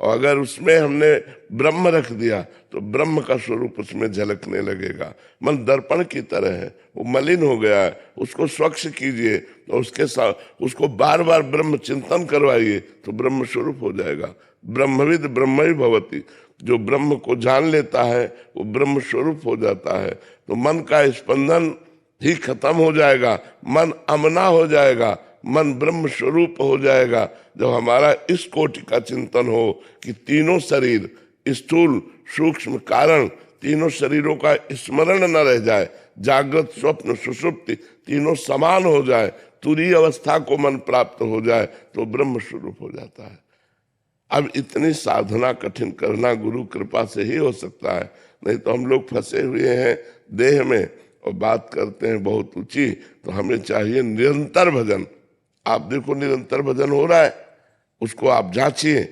और अगर उसमें हमने ब्रह्म रख दिया तो ब्रह्म का स्वरूप उसमें झलकने लगेगा। मन दर्पण की तरह है, वो मलिन हो गया है, उसको स्वच्छ कीजिए और उसके साथ उसको बार बार ब्रह्म चिंतन करवाइए तो ब्रह्म स्वरूप हो जाएगा। ब्रह्मविद ब्रह्म ही भवति, जो ब्रह्म को जान लेता है वो ब्रह्म स्वरूप हो जाता है। तो मन का स्पंदन ही खत्म हो जाएगा, मन अमना हो जाएगा, मन ब्रह्म स्वरूप हो जाएगा। जब हमारा इस कोटि का चिंतन हो कि तीनों शरीर, स्थूल सूक्ष्म कारण, तीनों शरीरों का स्मरण न रह जाए, जागृत स्वप्न सुषुप्ति तीनों समान हो जाए, तुरीय अवस्था को मन प्राप्त हो जाए तो ब्रह्म स्वरूप हो जाता है। अब इतनी साधना कठिन करना गुरु कृपा से ही हो सकता है, नहीं तो हम लोग फंसे हुए हैं देह में और बात करते हैं बहुत ऊंची। तो हमें चाहिए निरंतर भजन। आप देखो निरंतर भजन हो रहा है, उसको आप जांचिए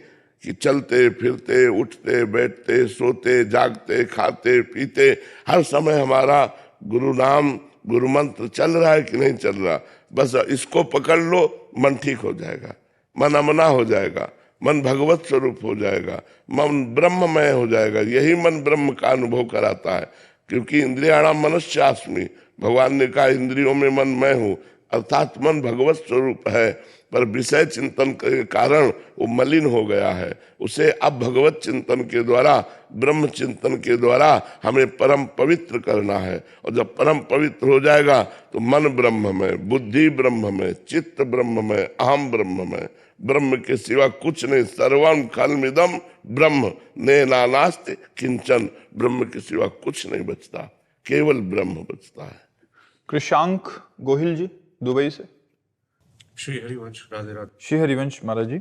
कि चलते फिरते उठते बैठते सोते जागते खाते पीते हर समय हमारा गुरु नाम गुरु मंत्र चल रहा है कि नहीं चल रहा। बस इसको पकड़ लो, मन ठीक हो जाएगा, मन अमना हो जाएगा, मन भगवत स्वरूप हो जाएगा, मन ब्रह्ममय हो जाएगा। यही मन ब्रह्म का अनुभव कराता है, क्योंकि इंद्रियाणाम मनश्चास्मि, भगवान ने कहा इंद्रियों में मन मैं हूं, अर्थात मन भगवत स्वरूप है, पर विषय चिंतन के कारण वो मलिन हो गया है। उसे अब भगवत चिंतन के द्वारा, ब्रह्म चिंतन के द्वारा हमें परम पवित्र करना है। और जब परम पवित्र हो जाएगा तो मन ब्रह्म में, बुद्धि ब्रह्म में, चित्त ब्रह्म में, अहम ब्रह्म में, ब्रह्म के सिवा कुछ नहीं। सर्वम खलमिदम ब्रह्म ने नानास्ति किंचन, ब्रह्म के सिवा कुछ नहीं बचता, केवल ब्रह्म बचता है। कृषांक गोहिल जी दुबई से। श्री हरिवंश, राधे राधे। श्री हरिवंश महाराज जी।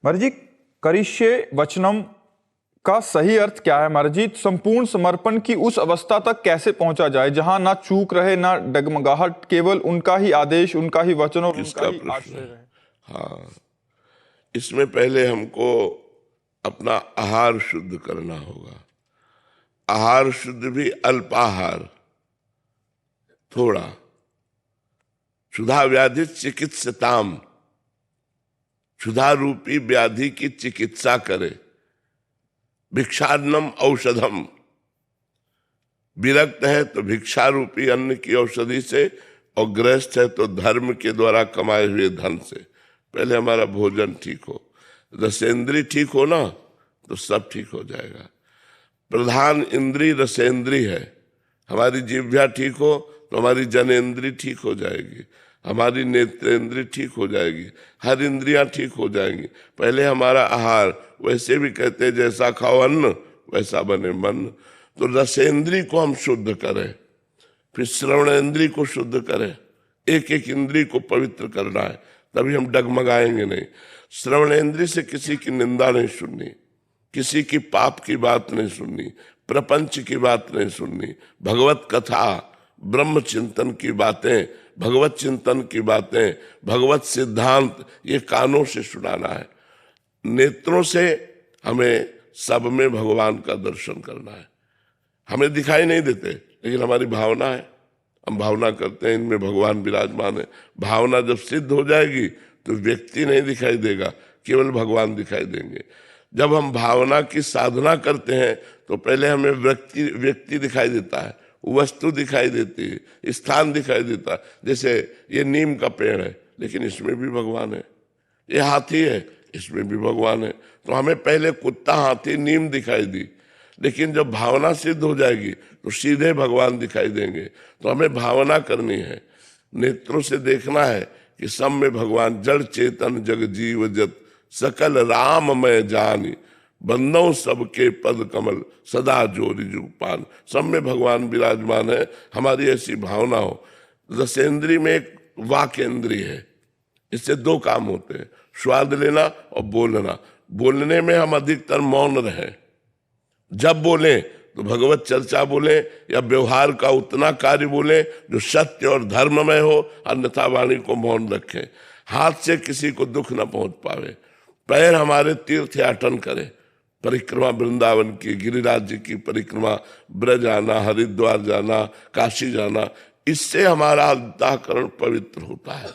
महाराज जी, करिष्ये वचनम का सही अर्थ क्या है महाराज जी? संपूर्ण समर्पण की उस अवस्था तक कैसे पहुंचा जाए जहां ना चूक रहे ना डगमगाहट, केवल उनका ही आदेश, उनका ही वचन और उनका ही आश्रय रहे? हाँ, इसमें पहले हमको अपना आहार शुद्ध करना होगा। आहार शुद्ध भी अल्पाहार, थोड़ा। क्षुधा व्याधि चिकित्सताम, क्षुधा रूपी व्याधि की चिकित्सा करे। भिक्षान्नम औषधम, विरक्त है तो भिक्षा रूपी अन्न की औषधि से, और गृहस्थ है तो धर्म के द्वारा कमाए हुए धन से। पहले हमारा भोजन ठीक हो, रसेंद्री ठीक हो ना तो सब ठीक हो जाएगा। प्रधान इंद्री रसेंद्री है। हमारी जिह्वा ठीक हो तो हमारी जनेंद्री ठीक हो जाएगी, हमारी नेत्रेंद्री ठीक हो जाएगी, हर इंद्रियां ठीक हो जाएंगी। पहले हमारा आहार, वैसे भी कहते हैं जैसा खाओ अन्न वैसा बने मन। तो रसेंद्री को हम शुद्ध करें, फिर श्रवणेंद्री को शुद्ध करें। एक एक इंद्री को पवित्र करना है, तभी हम डगमगाएंगे नहीं। श्रवणेंद्री से किसी की निंदा नहीं सुननी, किसी की पाप की बात नहीं सुननी, प्रपंच की बात नहीं सुननी। भगवत कथा, ब्रह्म चिंतन की बातें, भगवत चिंतन की बातें, भगवत सिद्धांत, ये कानों से सुनाना है। नेत्रों से हमें सब में भगवान का दर्शन करना है। हमें दिखाई नहीं देते, लेकिन हमारी भावना है, हम भावना करते हैं इनमें भगवान विराजमान है। भावना जब सिद्ध हो जाएगी तो व्यक्ति नहीं दिखाई देगा, केवल भगवान दिखाई देंगे। जब हम भावना की साधना करते हैं तो पहले हमें व्यक्ति दिखाई देता है, वस्तु दिखाई देती है, स्थान दिखाई देता है। जैसे ये नीम का पेड़ है, लेकिन इसमें भी भगवान है। ये हाथी है, इसमें भी भगवान है। तो हमें पहले कुत्ता, हाथी, नीम दिखाई दी, लेकिन जब भावना सिद्ध हो जाएगी तो सीधे भगवान दिखाई देंगे। तो हमें भावना करनी है, नेत्रों से देखना है कि सब में भगवान। जड़ चेतन जग जीव जत सकल राम मैं जानी, बंदों सबके पद कमल सदा जोरी जुगपान। सब में भगवान विराजमान है, हमारी ऐसी भावना हो। रसेंद्री में एक वाकेंद्री है, इससे दो काम होते हैं, स्वाद लेना और बोलना। बोलने में हम अधिकतर मौन रहे, जब बोले तो भगवत चर्चा बोले या व्यवहार का उतना कार्य बोले जो सत्य और धर्म में हो, अन्यथा वाणी को मौन रखें। हाथ से किसी को दुख न पहुंच पावे। पैर हमारे तीर्थ याटन करे, परिक्रमा वृंदावन की, गिरिराज जी की परिक्रमा, ब्रज आना, हरिद्वार जाना, काशी जाना, इससे हमारा अंतःकरण पवित्र होता है।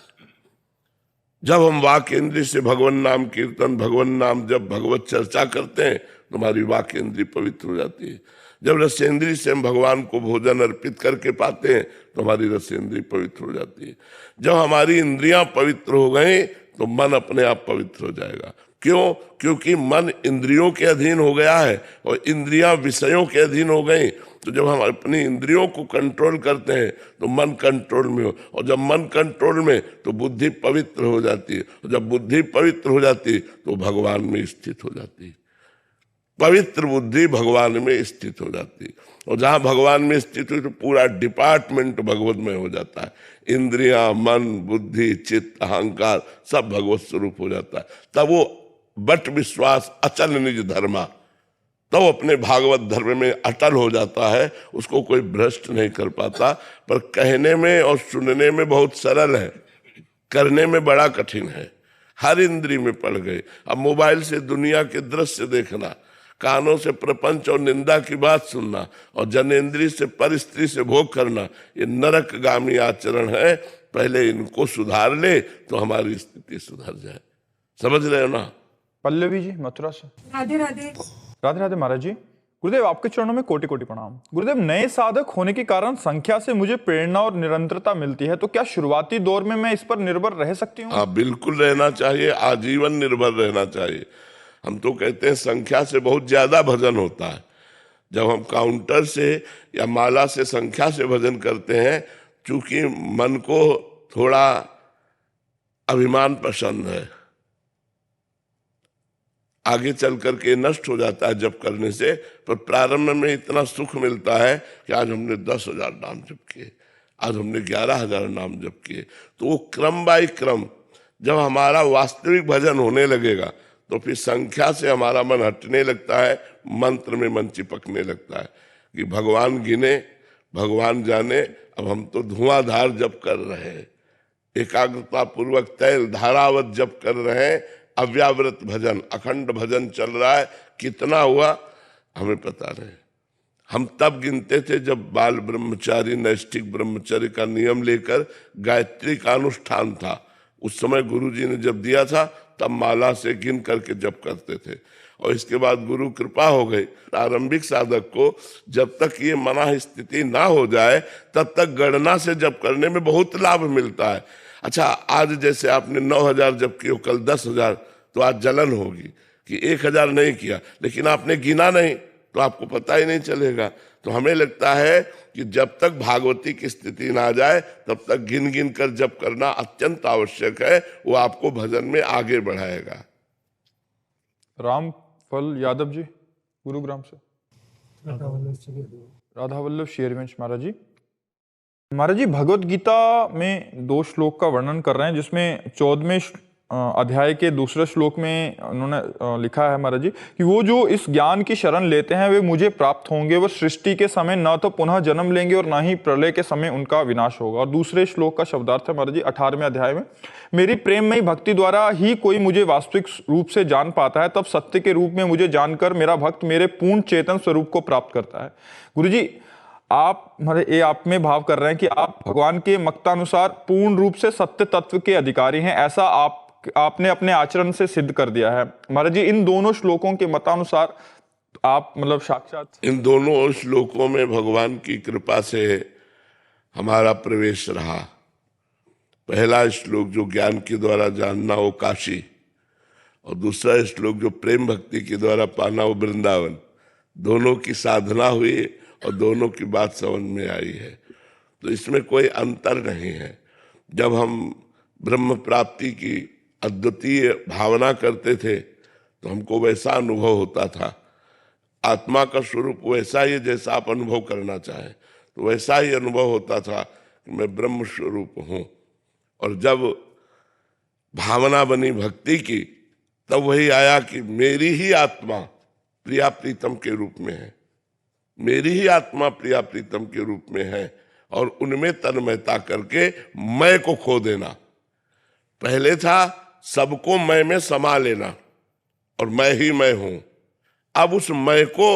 जब हम वाक इंद्रिय से भगवान नाम कीर्तन, भगवान नाम जब भगवत चर्चा करते हैं तो हमारी वाक इंद्रिय पवित्र हो जाती है। जब रसेंद्रिय से हम भगवान को भोजन अर्पित करके पाते हैं तो हमारी रसेंद्रिय पवित्र हो जाती है। जब हमारी इंद्रियां पवित्र हो गई तो मन अपने आप पवित्र हो जाएगा। क्यों? क्योंकि मन इंद्रियों के अधीन हो गया है और इंद्रियां विषयों के अधीन हो गई। तो जब हम अपनी इंद्रियों को कंट्रोल करते हैं तो मन कंट्रोल में हो, और जब मन कंट्रोल में तो बुद्धि पवित्र हो जाती है, और जब बुद्धि पवित्र हो जाती है तो भगवान में स्थित हो जाती है। पवित्र बुद्धि भगवान में स्थित हो जाती है, और जहां भगवान में स्थित हुई तो पूरा डिपार्टमेंट भगवत में हो जाता है। इंद्रियां, मन, बुद्धि, चित्त, अहंकार सब भगवत स्वरूप हो जाता है। तब वो बट विश्वास अचल निज धर्मा, तो अपने भागवत धर्म में अटल हो जाता है। उसको कोई भ्रष्ट नहीं कर पाता। पर कहने में और सुनने में बहुत सरल है, करने में बड़ा कठिन है। हर इंद्री में पड़ गए। अब मोबाइल से दुनिया के दृश्य देखना, कानों से प्रपंच और निंदा की बात सुनना, और जनेंद्री से परिस्त्री से भोग करना, ये नरकगामी आचरण है। पहले इनको सुधार ले तो हमारी स्थिति सुधर जाए। समझ रहे हो ना? पल्लवी जी मथुरा से। राधे राधे। राधे राधे महाराज जी। गुरुदेव आपके चरणों में कोटि कोटि प्रणाम। गुरुदेव, नए साधक होने के कारण संख्या से मुझे प्रेरणा और निरंतरता मिलती है, तो क्या शुरुआती दौर में मैं इस पर निर्भर रह सकती हूँ? हाँ, बिल्कुल रहना चाहिए। आजीवन निर्भर रहना चाहिए। हम तो कहते हैं संख्या से बहुत ज्यादा भजन होता है। जब हम काउंटर से या माला से संख्या से भजन करते हैं, चूंकि मन को थोड़ा अभिमान पसंद है, आगे चल करके नष्ट हो जाता है जप करने से। पर प्रारंभ में इतना सुख मिलता है कि आज हमने 10,000 नाम जप किए, आज हमने 11,000 नाम जप किए। तो वो क्रम बाय क्रम जब हमारा वास्तविक भजन होने लगेगा तो फिर संख्या से हमारा मन हटने लगता है, मंत्र में मन चिपकने लगता है कि भगवान गिने, भगवान जाने। अब हम तो धुआंधार जप कर रहे हैं, एकाग्रता पूर्वक तैल धारावत जप कर रहे हैं। अव्यावृत भजन, अखंड भजन चल रहा है। कितना हुआ हमें पता नहीं। हम तब गिनते थे जब बाल ब्रह्मचारी, नैष्ठिक ब्रह्मचर्य का नियम लेकर गायत्री का अनुष्ठान था। उस समय गुरुजी ने जब दिया था तब माला से गिन करके जप करते थे, और इसके बाद गुरु कृपा हो गई। प्रारंभिक साधक को जब तक ये मना स्थिति ना हो जाए तब तक गणना से जप करने में बहुत लाभ मिलता है। अच्छा, आज जैसे आपने 9,000 जब किया, कल 10,000, तो आज जलन होगी कि 1,000 नहीं किया, लेकिन आपने गिना नहीं तो आपको पता ही नहीं चलेगा। तो हमें लगता है कि जब तक भागवती की स्थिति ना आ जाए तब तक गिन गिन कर जप करना अत्यंत आवश्यक है। वो आपको भजन में आगे बढ़ाएगा। रामफल यादव जी गुरुग्राम से। राधा वल्लभ शेरवंश महाराज जी। महाराज जी, भगवत गीता में 2 श्लोक का वर्णन कर रहे हैं, जिसमें 14वें अध्याय के दूसरे श्लोक में उन्होंने लिखा है महाराज जी कि वो जो इस ज्ञान की शरण लेते हैं वे मुझे प्राप्त होंगे। वो सृष्टि के समय न तो पुनः जन्म लेंगे और न ही प्रलय के समय उनका विनाश होगा। और दूसरे श्लोक का शब्दार्थ है महाराज जी 18वें अध्याय में, मेरी प्रेममयी भक्ति द्वारा ही कोई मुझे वास्तविक रूप से जान पाता है, तब सत्य के रूप में मुझे जानकर मेरा भक्त मेरे पूर्ण चेतन स्वरूप को प्राप्त करता है। गुरु जी, आप ये आप में भाव कर रहे हैं कि आप भगवान के मतानुसार पूर्ण रूप से सत्य तत्व के अधिकारी हैं, ऐसा आपने अपने आचरण से सिद्ध कर दिया है। महाराज जी, इन दोनों श्लोकों के मतानुसार आप साक्षात इन दोनों श्लोकों में भगवान की कृपा से हमारा प्रवेश रहा। पहला श्लोक जो ज्ञान के द्वारा जानना वो काशी, और दूसरा श्लोक जो प्रेम भक्ति के द्वारा पाना वो वृंदावन। दोनों की साधना हुई और दोनों की बात समझ में आई है, तो इसमें कोई अंतर नहीं है। जब हम ब्रह्म प्राप्ति की अद्वितीय भावना करते थे तो हमको वैसा अनुभव होता था। आत्मा का स्वरूप वैसा ही जैसा आप अनुभव करना चाहें, तो वैसा ही अनुभव होता था कि मैं ब्रह्म स्वरूप हूँ। और जब भावना बनी भक्ति की, तब वही आया कि मेरी ही आत्मा प्रिया प्रीतम के रूप में है, मेरी ही आत्मा प्रिया प्रीतम के रूप में है, और उनमें तन्मयता करके मैं को खो देना। पहले था सबको मैं में समा लेना और मैं ही मैं हूं। अब उस मैं को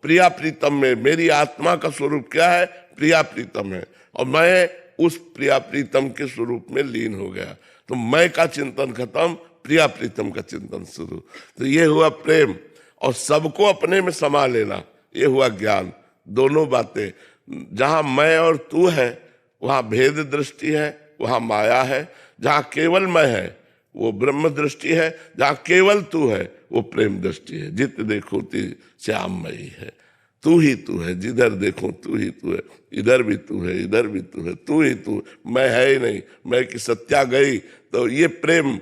प्रिया प्रीतम में, मेरी आत्मा का स्वरूप क्या है? प्रिया प्रीतम है, और मैं उस प्रिया प्रीतम के स्वरूप में लीन हो गया। तो मैं का चिंतन खत्म, प्रिया प्रीतम का चिंतन शुरू। तो ये हुआ प्रेम, और सबको अपने में समा लेना, ये हुआ ज्ञान। दोनों बातें, जहां मैं और तू है वहां भेद दृष्टि है, वहां माया है। जहां केवल मैं है वो ब्रह्म दृष्टि है, जहां केवल तू है वो प्रेम दृष्टि है। जित देखो ती श्याममयी है, तू ही तू है, जिधर देखो तू ही तू है, इधर भी तू है, इधर भी तू है, तू ही तू, मैं है ही नहीं, मैं की सत्या गई। तो ये प्रेम,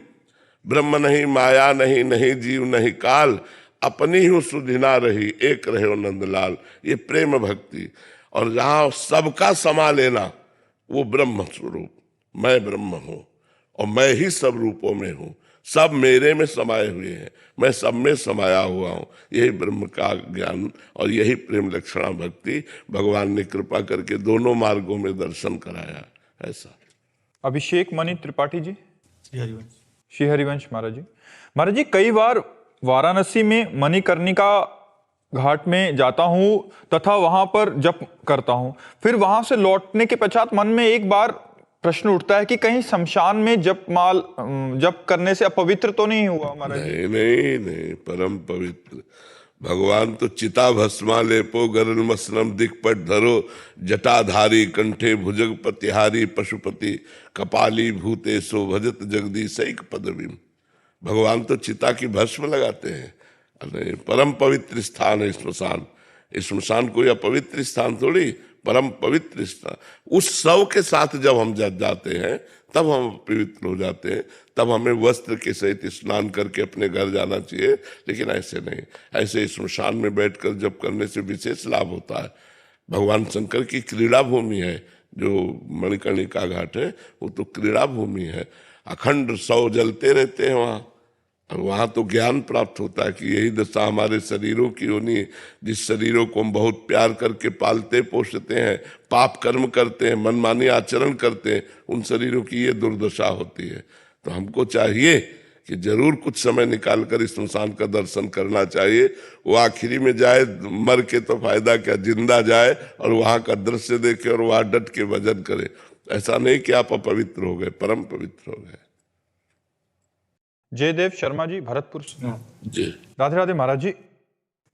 ब्रह्म नहीं, माया नहीं, नहीं जीव नहीं काल, अपनी ही सुधिना रही, एक रहे हो नंदलाल, ये प्रेम भक्ति। और जहां सबका समा लेना वो ब्रह्म स्वरूप, मैं ब्रह्म हूं और मैं ही सब रूपों में हूं, सब मेरे में समाये हुए हैं, मैं सब में समाया हुआ हूं। यही ब्रह्म का ज्ञान और यही प्रेम लक्षणा भक्ति भगवान ने कृपा करके दोनों मार्गों में दर्शन कराया। ऐसा अभिषेक मणि त्रिपाठी जी। श्री हरिवंश। श्री हरिवंश महाराज जी। महाराज जी, कई बार वाराणसी में मणिकर्णिका घाट में जाता हूँ तथा वहां पर जप करता हूँ, फिर वहां से लौटने के पश्चात मन में एक बार प्रश्न उठता है कि कहीं शमशान में जप करने से अपवित्र तो नहीं हुआ महाराज जी? नहीं नहीं नहीं, परम पवित्र। भगवान तो चिता भस्मा लेपो गरल मसनम दिक्पट धरो, जटाधारी कंठे भुजग पतिहारी पशुपति, कपाली भूतेशो भजत जगदीशैक पदवीम। भगवान तो चिता की भस्म लगाते हैं। अरे परम पवित्र स्थान है श्मशान। श्मशान कोई अपवित्र स्थान थोड़ी, परम पवित्र स्थान। उस शव के साथ जब हम जाते हैं तब हम पवित्र हो जाते हैं, तब हमें वस्त्र के सहित स्नान करके अपने घर जाना चाहिए, लेकिन ऐसे नहीं। ऐसे श्मशान में बैठकर जब करने से विशेष लाभ होता है। भगवान शंकर की क्रीड़ा भूमि है जो मणिकर्णिका घाट है, वो तो क्रीड़ा भूमि है। अखंड शव जलते रहते हैं वहाँ, और वहाँ तो ज्ञान प्राप्त होता है कि यही दशा हमारे शरीरों की होनी है। जिस शरीरों को हम बहुत प्यार करके पालते पोषते हैं, पाप कर्म करते हैं, मनमानी आचरण करते हैं, उन शरीरों की ये दुर्दशा होती है। तो हमको चाहिए कि जरूर कुछ समय निकालकर इस श्मशान का दर्शन करना चाहिए। वो आखिरी में जाए मर के तो फायदा क्या, जिंदा जाए और वहाँ का दृश्य देखे और वहाँ डट के भजन करे। ऐसा नहीं कि आप अपवित्र हो गए, परम पवित्र हो गए। जयदेव शर्मा जी, भरतपुर से। जी राधे राधे महाराज जी।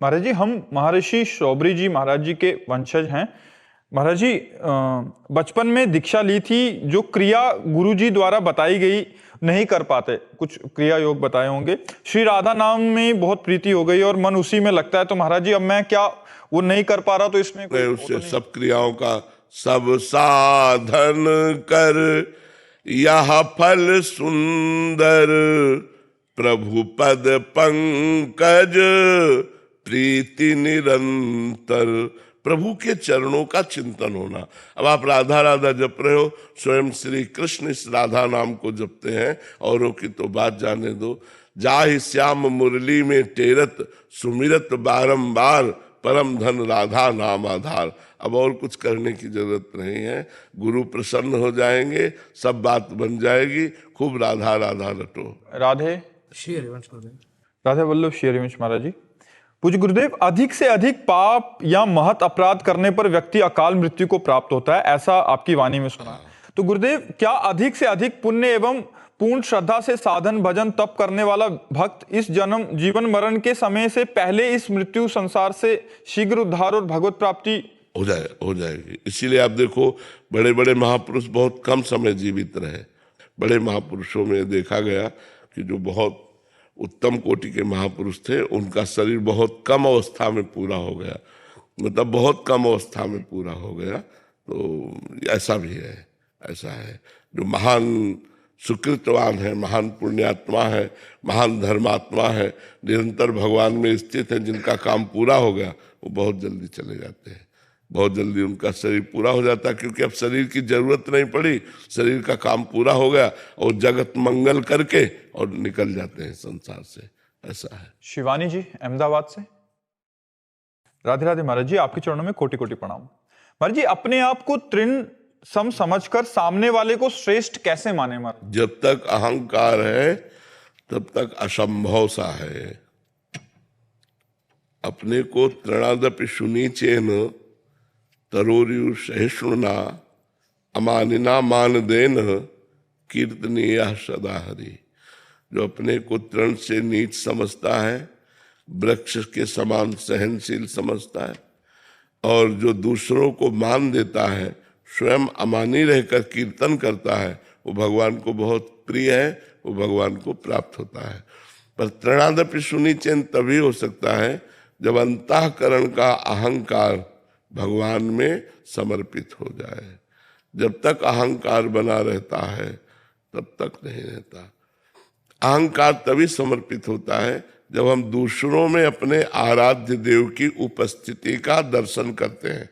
महाराज जी, हम महर्षि शौबरी जी महाराज जी के वंशज हैं। महाराज जी, बचपन में दीक्षा ली थी, जो क्रिया गुरु जी द्वारा बताई गई नहीं कर पाते, कुछ क्रिया योग बताए होंगे। श्री राधा नाम में बहुत प्रीति हो गई और मन उसी में लगता है, तो महाराज जी अब मैं क्या वो नहीं कर पा रहा, तो इसमें कोई उससे सब क्रियाओं का सब साधन कर, यह फल सुंदर प्रभु पद पंकज प्रीति निरंतर। प्रभु के चरणों का चिंतन होना। अब आप राधा राधा जप रहे हो, स्वयं श्री कृष्ण इस राधा नाम को जपते हैं, औरों की तो बात जाने दो। जाहि श्याम मुरली में टेरत सुमिरत बारंबार, परम धन राधा नाम आधार। अब और कुछ करने की जरूरत नहीं है, गुरु प्रसन्न हो जाएंगे, सब बात बन जाएगी। खूब राधा राधा रटो। राधे श्री हरिवंश गुरुदेव। राधे वल्लभ श्री हरिवंश महाराज जी। पूज्य गुरुदेव, अधिक से अधिक पाप या महत अपराध करने पर व्यक्ति अकाल मृत्यु को प्राप्त होता है, ऐसा आपकी वाणी में सुना। तो गुरुदेव, क्या अधिक से अधिक पुण्य एवं पूर्ण श्रद्धा से साधन भजन तप करने वाला भक्त इस जन्म जीवन मरण के समय से पहले इस मृत्यु संसार से शीघ्र उद्धार और भगवत प्राप्ति हो जाएगी? इसीलिए आप देखो, बड़े बड़े महापुरुष बहुत कम समय जीवित रहे। बड़े महापुरुषों में देखा गया कि जो बहुत उत्तम कोटि के महापुरुष थे, उनका शरीर बहुत कम अवस्था में पूरा हो गया, मतलब बहुत कम अवस्था में पूरा हो गया। तो ऐसा भी है, ऐसा है। जो महान सुकृतवान है, महान पुण्यात्मा है, महान धर्मात्मा है, निरंतर भगवान में स्थित है, जिनका काम पूरा हो गया, वो बहुत जल्दी चले जाते हैं, बहुत जल्दी उनका शरीर पूरा हो जाता है, क्योंकि अब शरीर की जरूरत नहीं पड़ी, शरीर का काम पूरा हो गया और जगत मंगल करके और निकल जाते हैं संसार से। ऐसा है। शिवानी जी अहमदाबाद से। राधे राधे महाराज जी, आपके चरणों में कोटि कोटि प्रणाम। महाराज जी, अपने आप को तृण सम समझकर सामने वाले को श्रेष्ठ कैसे माने महाराज? जब तक अहंकार है तब तक असंभव सा है। अपने को तृणादपि सुनीचेन तरोरियु सहिष्णुना अमानिना मान देन कीर्तनीय सदा हरि। जो अपने को तृण से नीच समझता है, वृक्ष के समान सहनशील समझता है, और जो दूसरों को मान देता है, स्वयं अमानी रहकर कीर्तन करता है, वो भगवान को बहुत प्रिय है, वो भगवान को प्राप्त होता है। पर तृणादपि सुनिचेन तभी हो सकता है जब अंतःकरण का अहंकार भगवान में समर्पित हो जाए। जब तक अहंकार बना रहता है तब तक नहीं रहता। अहंकार तभी समर्पित होता है जब हम दूसरों में अपने आराध्य देव की उपस्थिति का दर्शन करते हैं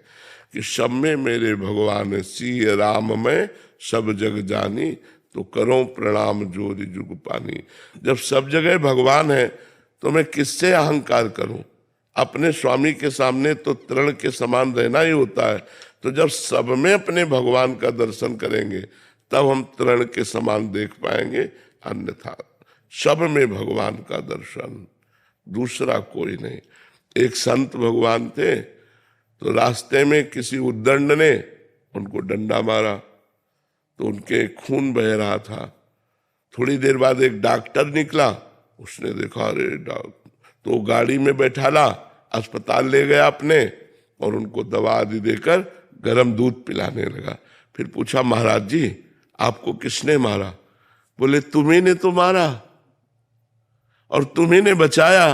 कि सब में मेरे भगवान सिय राम में सब जग जानी, तो करो प्रणाम जोरी जुग पानी। जब सब जगह भगवान है तो मैं किससे अहंकार करूं? अपने स्वामी के सामने तो तृण के समान रहना ही होता है। तो जब सब में अपने भगवान का दर्शन करेंगे तब हम तृण के समान देख पाएंगे, अन्यथा सब में भगवान का दर्शन, दूसरा कोई नहीं। एक संत भगवान थे, तो रास्ते में किसी उद्दंड ने उनको डंडा मारा तो उनके खून बह रहा था। थोड़ी देर बाद एक डॉक्टर निकला, उसने देखा अरे तो गाड़ी में बैठाला, अस्पताल ले गया अपने, और उनको दवा आदि देकर गर्म दूध पिलाने लगा। फिर पूछा महाराज जी आपको किसने मारा? बोले तुम्ही ने तो मारा और तुम्ही ने बचाया।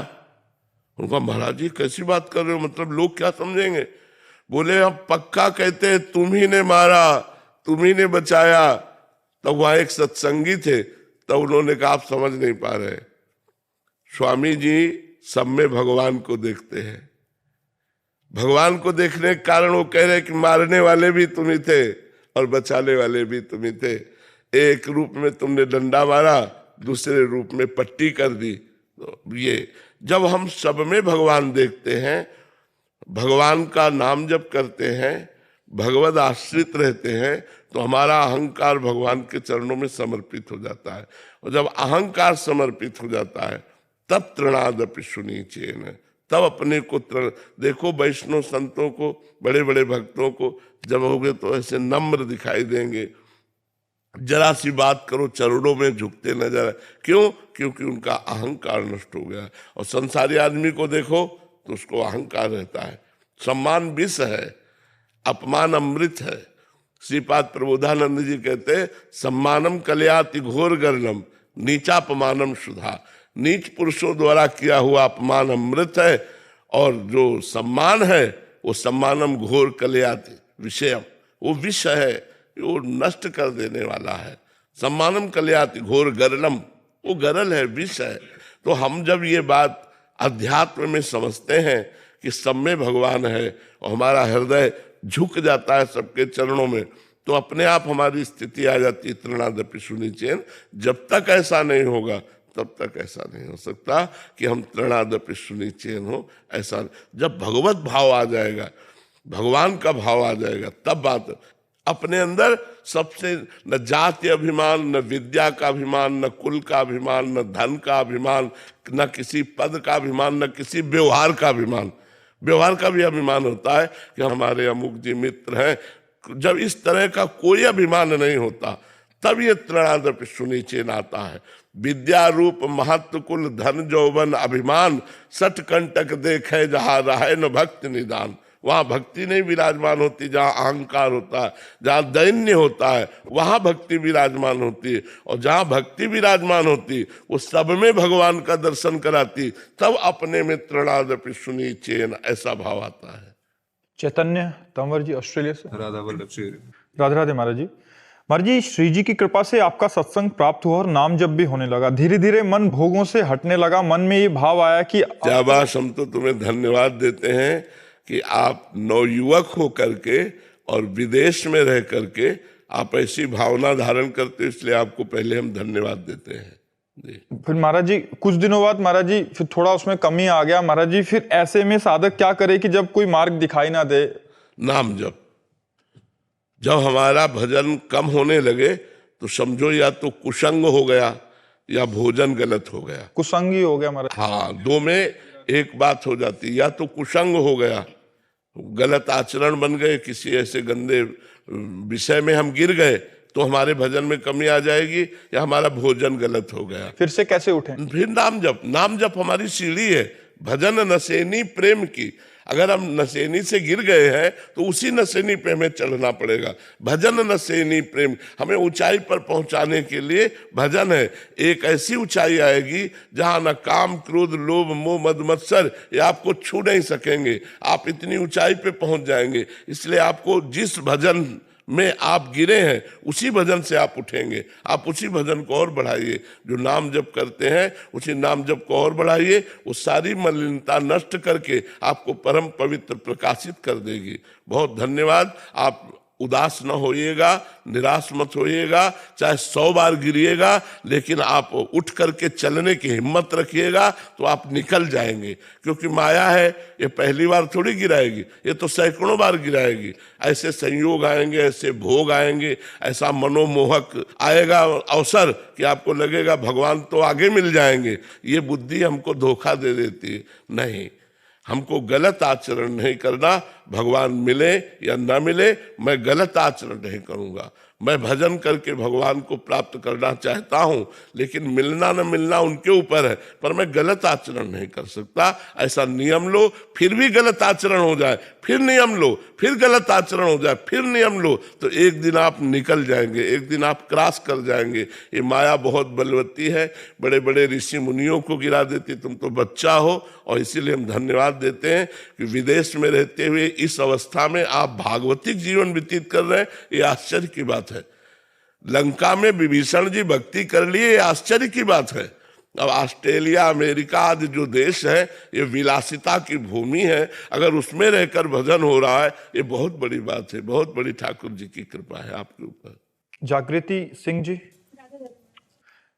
उनका महाराज जी कैसी बात कर रहे हो, मतलब लोग क्या समझेंगे? बोले हम पक्का कहते हैं तुम्ही ने मारा, तुम्ही ने बचाया। तब वहां एक सत्संगी थे, तब उन्होंने कहा आप समझ नहीं पा रहे, स्वामी जी सब में भगवान को देखते हैं। भगवान को देखने के कारण वो कह रहे कि मारने वाले भी तुम ही थे और बचाने वाले भी तुम ही थे। एक रूप में तुमने डंडा मारा, दूसरे रूप में पट्टी कर दी। तो ये जब हम सब में भगवान देखते हैं, भगवान का नाम जप करते हैं, भगवद आश्रित रहते हैं, तो हमारा अहंकार भगवान के चरणों में समर्पित हो जाता है। और जब अहंकार समर्पित हो जाता है तब तृणादपि सुनीचेन, तब अपने को तृण। देखो वैष्णव संतों को, बड़े बड़े भक्तों को जब होगे तो ऐसे नम्र दिखाई देंगे, जरा सी बात करो चरणों में झुकते नजर। क्यों? क्योंकि उनका अहंकार नष्ट हो गया। और संसारी आदमी को देखो तो उसको अहंकार रहता है। सम्मान विष है, अपमान अमृत है। श्रीपाद प्रबोधानंद जी कहते सम्मानम कल्याति घोर गर्णम नीचापमानम सुधा। नीच पुरुषों द्वारा किया हुआ अपमान अमृत है, और जो सम्मान है वो सम्मानम घोर कल्याति विषयम, वो विष है, वो नष्ट कर देने वाला है। सम्मानम कल्याति घोर गरलम, वो गरल है, विष है। तो हम जब ये बात अध्यात्म में समझते हैं कि सब में भगवान है और हमारा हृदय झुक जाता है सबके चरणों में, तो अपने आप हमारी स्थिति आ जाती है तृणादपि सुनीचेन। जब तक ऐसा नहीं होगा तब तक ऐसा नहीं हो सकता कि हम तृणादपि सुनीचेन हो। ऐसा जब भगवत भाव आ जाएगा, भगवान का भाव आ जाएगा, तब बात। अपने अंदर सबसे न जाति अभिमान, न विद्या का अभिमान, न कुल का अभिमान, न धन का अभिमान, न किसी पद का अभिमान, न किसी व्यवहार का अभिमान। व्यवहार का भी अभिमान होता है कि हमारे अमुक जी मित्र हैं। जब इस तरह का कोई अभिमान नहीं होता तब ये तृणादपि सुनीचेन आता है। विद्या रूप महत्व कुल धन जौवन अभिमान, सठ कंटक देखे जहां रहे न भक्ति निदान। वहां भक्ति नहीं विराजमान होती, जहां अहंकार होता है, जहां दैन्य होता है, वहां भक्ति विराजमान होती है। और जहां भक्ति विराजमान होती वो सब में भगवान का दर्शन कराती, तब अपने में तृणादपि सुनीचेन ऐसा भाव आता है। चैतन्य तंवर जी ऑस्ट्रेलिया से। राधा वल्लभ श्री राधे राधे महाराज जी। महाराज जी, श्री जी की कृपा से आपका सत्संग प्राप्त हुआ और नाम जप भी होने लगा। धीरे धीरे मन भोगों से हटने लगा। मन में ये भाव आया कि शाबाश, हम तो तुम्हें धन्यवाद देते हैं कि आप नवयुवक हो करके और विदेश में रह करके आप ऐसी भावना धारण करते हो, इसलिए आपको पहले हम धन्यवाद देते हैं जी। फिर महाराज जी कुछ दिनों बाद महाराज जी फिर थोड़ा उसमें कमी आ गया। महाराज जी फिर ऐसे में साधक क्या करे कि जब कोई मार्ग दिखाई ना दे? नाम जप। जब हमारा भजन कम होने लगे तो समझो या तो कुसंग हो गया या भोजन गलत हो गया। कुसंगी हो गया महाराज। हाँ, दो में एक बात हो जाती, या तो कुसंग हो गया, गलत आचरण बन गए, किसी ऐसे गंदे विषय में हम गिर गए तो हमारे भजन में कमी आ जाएगी या हमारा भोजन गलत हो गया। फिर से कैसे उठें? फिर नाम जप हमारी सीढ़ी है, भजन नशेनी प्रेम की। अगर हम नशेनी से गिर गए हैं तो उसी नशेनी पे हमें चढ़ना पड़ेगा। भजन नशेनी प्रेम, हमें ऊंचाई पर पहुंचाने के लिए भजन है। एक ऐसी ऊंचाई आएगी जहां न काम क्रोध लोभ मोह मद मत्सर ये आपको छू नहीं सकेंगे। आप इतनी ऊंचाई पे पहुंच जाएंगे। इसलिए आपको जिस भजन में आप गिरे हैं उसी भजन से आप उठेंगे। आप उसी भजन को और बढ़ाइए। जो नाम जप करते हैं उसी नाम जप को और बढ़ाइए। वो सारी मलिनता नष्ट करके आपको परम पवित्र प्रकाशित कर देगी। बहुत धन्यवाद। आप उदास न होइएगा, निराश मत होइएगा। चाहे 100 बार गिरिएगा लेकिन आप उठ करके चलने की हिम्मत रखिएगा तो आप निकल जाएंगे। क्योंकि माया है, ये पहली बार थोड़ी गिराएगी, ये तो सैकड़ों बार गिराएगी। ऐसे संयोग आएंगे, ऐसे भोग आएंगे, ऐसा मनोमोहक आएगा अवसर कि आपको लगेगा भगवान तो आगे मिल जाएंगे। ये बुद्धि हमको धोखा दे देती है। नहीं, हमको गलत आचरण नहीं करना। भगवान मिले या न मिले, मैं गलत आचरण नहीं करूंगा। मैं भजन करके भगवान को प्राप्त करना चाहता हूं, लेकिन मिलना न मिलना उनके ऊपर है, पर मैं गलत आचरण नहीं कर सकता। ऐसा नियम लो, फिर भी गलत आचरण हो जाए, फिर नियम लो, फिर गलत आचरण हो जाए, फिर नियम लो, तो एक दिन आप निकल जाएंगे, एक दिन आप क्रॉस कर जाएंगे। ये माया बहुत बलवती है, बड़े बड़े ऋषि मुनियों को गिरा देती। तुम तो बच्चा हो, और इसीलिए हम धन्यवाद देते हैं कि विदेश में रहते हुए इस अवस्था में आप भागवतिक जीवन व्यतीत कर रहे हैं। ये आश्चर्य की बात है। लंका में विभीषण जी भक्ति कर लिए, ये आश्चर्य की बात है। अब ऑस्ट्रेलिया अमेरिका आदि जो देश है ये विलासिता की भूमि है, अगर उसमें रहकर भजन हो रहा है ये बहुत बड़ी बात है। बहुत बड़ी ठाकुर जी की कृपा है आपके ऊपर। जागृति सिंह जी।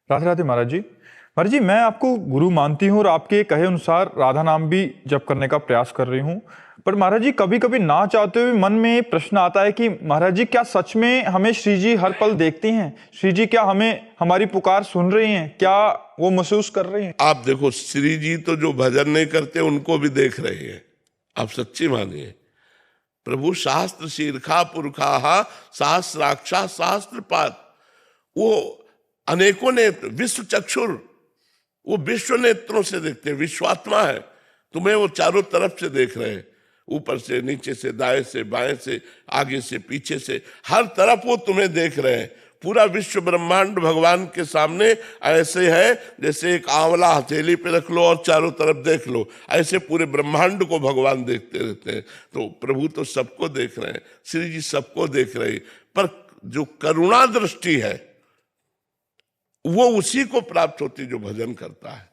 राधे राधे महाराज जी। महाराज जी, मैं आपको गुरु मानती हूँ और आपके कहे अनुसार राधा नाम भी जप करने का प्रयास कर रही हूँ, पर महाराज जी कभी कभी ना चाहते हुए मन में प्रश्न आता है कि महाराज जी क्या सच में हमें श्री जी हर पल देखती हैं? श्री जी क्या हमें हमारी पुकार सुन रही हैं? क्या वो महसूस कर रही हैं? आप देखो, श्री जी तो जो भजन नहीं करते उनको भी देख रहे हैं। आप सच्ची मानिए। प्रभु शास्त्र शीर्षा पुरखा सहस्राक्षा सहस्त्रपात, वो अनेकों नेत्र, विश्व चक्षुर, वो विश्व नेत्रों से देखते हैं। विश्वात्मा है, तुम्हें वो चारों तरफ से देख रहे हैं, ऊपर से नीचे से दाएं से बाएं से आगे से पीछे से, हर तरफ वो तुम्हें देख रहे हैं। पूरा विश्व ब्रह्मांड भगवान के सामने ऐसे है जैसे एक आंवला हथेली पे रख लो और चारों तरफ देख लो, ऐसे पूरे ब्रह्मांड को भगवान देखते रहते हैं। तो प्रभु तो सबको देख रहे हैं, श्री जी सबको देख रहे हैं, पर जो करुणा दृष्टि है वो उसी को प्राप्त होती जो भजन करता है।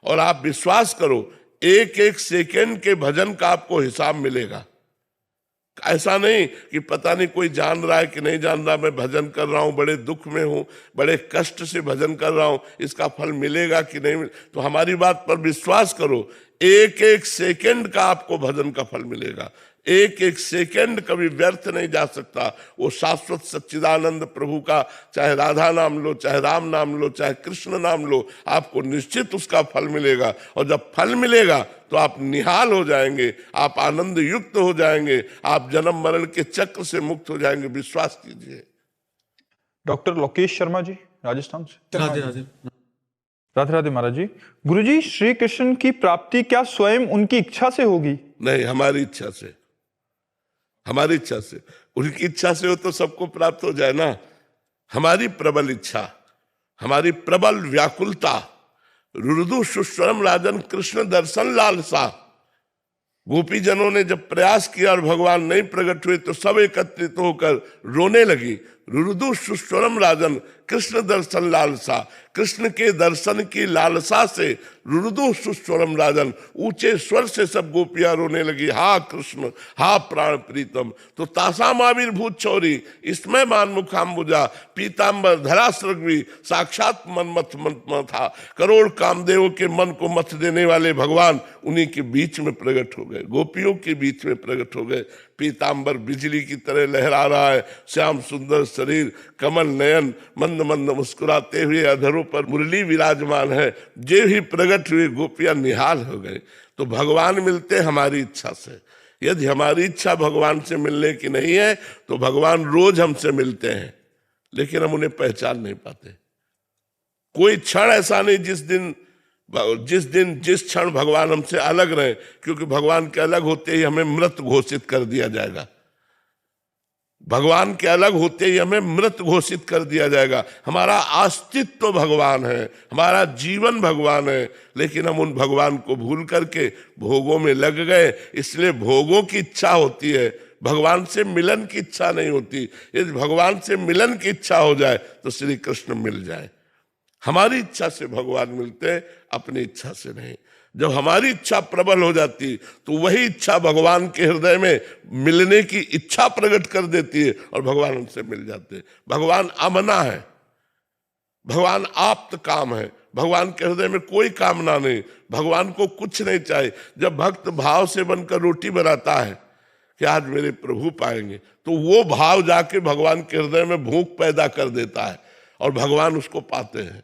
और आप विश्वास करो, एक एक सेकेंड के भजन का आपको हिसाब मिलेगा। ऐसा नहीं कि पता नहीं कोई जान रहा है कि नहीं जान रहा, मैं भजन कर रहा हूं, बड़े दुख में हूं, बड़े कष्ट से भजन कर रहा हूं, इसका फल मिलेगा कि नहीं। तो हमारी बात पर विश्वास करो, एक एक सेकेंड का आपको भजन का फल मिलेगा। एक एक सेकंड कभी व्यर्थ नहीं जा सकता। वो शाश्वत सच्चिदानंद प्रभु का चाहे राधा नाम लो, चाहे राम नाम लो, चाहे कृष्ण नाम लो, आपको निश्चित उसका फल मिलेगा। और जब फल मिलेगा तो आप निहाल हो जाएंगे, आप आनंद युक्त हो जाएंगे, आप जन्म मरण के चक्र से मुक्त हो जाएंगे। विश्वास कीजिए। डॉक्टर लोकेश शर्मा जी, राजस्थान से। राधे राधे। राधे राधे महाराज जी। गुरु जी, श्री कृष्ण की प्राप्ति क्या स्वयं उनकी इच्छा से होगी? नहीं, हमारी इच्छा से। हमारी इच्छा से, उनकी इच्छा से हो तो सबको प्राप्त हो जाए ना। हमारी प्रबल इच्छा, हमारी प्रबल व्याकुलता, रुदु सुस्वरम राजन कृष्ण दर्शन लालसा। गोपी जनों ने जब प्रयास किया और भगवान नहीं प्रकट हुए तो सब एकत्रित होकर रोने लगी। रुदु सुस्वरम राजन कृष्ण दर्शन लालसा, कृष्ण के दर्शन की लालसा से रुदु सुस्वरम राजन, ऊंचे स्वर से सब गोपियां रोने लगी, हा कृष्ण, हा प्राण प्रीतम। तो तासाम आविर्भूत चौरी, इसमें मान मुखाम्बुजा, पीताम्बर धरा सृग्वी, साक्षात मनमथ मन था। करोड़ कामदेवों के मन को मथ देने वाले भगवान उन्हीं के बीच में प्रकट हो गए, गोपियों के बीच में प्रकट हो गए। पीताम्बर बिजली की तरह लहरा रहा है, श्याम सुंदर शरीर, कमल नयन, मंद मंद मुस्कुराते हुए अधरों पर मुरली विराजमान है। जे ही प्रकट हुए गोपियां निहाल हो गए। तो भगवान मिलते हमारी इच्छा से। यदि हमारी इच्छा भगवान से मिलने की नहीं है तो भगवान रोज हमसे मिलते हैं, लेकिन हम उन्हें पहचान नहीं पाते। कोई क्षण ऐसा नहीं जिस क्षण भगवान हमसे अलग रहे, क्योंकि भगवान के अलग होते ही हमें मृत घोषित कर दिया जाएगा। भगवान के अलग होते ही हमें मृत घोषित कर दिया जाएगा। हमारा अस्तित्व भगवान है, हमारा जीवन भगवान है, लेकिन हम उन भगवान को भूल करके भोगों में लग गए। इसलिए भोगों की इच्छा होती है, भगवान से मिलन की इच्छा नहीं होती। यदि भगवान से मिलन की इच्छा हो जाए तो श्री कृष्ण मिल जाए। हमारी इच्छा से भगवान मिलते हैं, अपनी इच्छा से नहीं। जब हमारी इच्छा प्रबल हो जाती तो वही इच्छा भगवान के हृदय में मिलने की इच्छा प्रकट कर देती है और भगवान उनसे मिल जाते हैं। भगवान अमना है, भगवान आप्त काम है, भगवान के हृदय में कोई कामना नहीं, भगवान को कुछ नहीं चाहिए। जब भक्त भाव से बनकर रोटी बनाता है कि आज मेरे प्रभु पाएंगे, तो वो भाव जाके भगवान के हृदय में भूख पैदा कर देता है और भगवान उसको पाते हैं।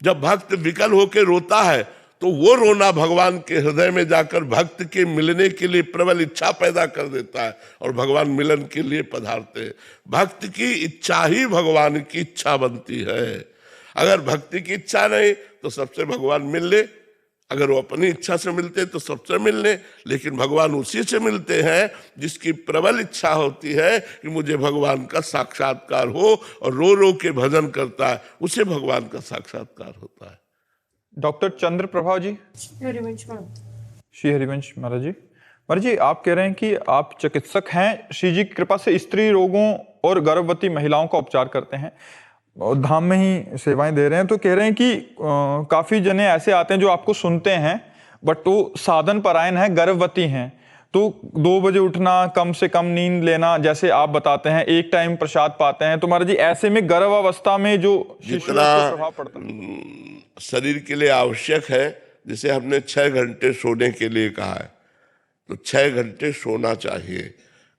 जब भक्त विकल होकर रोता है तो वो रोना भगवान के हृदय में जाकर भक्त के मिलने के लिए प्रबल इच्छा पैदा कर देता है और भगवान मिलन के लिए पधारते हैं। भक्त की इच्छा ही भगवान की इच्छा बनती है। अगर भक्ति की इच्छा नहीं तो सबसे भगवान मिल ले, अगर वो अपनी इच्छा से मिलते तो सबसे मिल ले, लेकिन भगवान उसी से मिलते हैं जिसकी प्रबल इच्छा होती है कि मुझे भगवान का साक्षात्कार हो, और रो रो के भजन करता है, उसे भगवान का साक्षात्कार होता है। डॉक्टर चंद्र प्रभा जी। श्री हरिवंश महाराज जी। महाराज जी, आप कह रहे हैं कि आप चिकित्सक हैं, श्री जी की कृपा से स्त्री रोगों और गर्भवती महिलाओं का उपचार करते हैं और धाम में ही सेवाएं दे रहे हैं। तो कह रहे हैं कि काफी जने ऐसे आते हैं जो आपको सुनते हैं बट वो साधन परायण है, गर्भवती हैं, तो 2 बजे उठना, कम से कम नींद लेना, जैसे आप बताते हैं, एक टाइम प्रसाद पाते हैं। तो महाराज जी, ऐसे में गर्भावस्था में जो जितना प्रभाव पड़ता है शरीर के लिए आवश्यक है, जिसे हमने 6 घंटे सोने के लिए कहा है, तो 6 घंटे सोना चाहिए।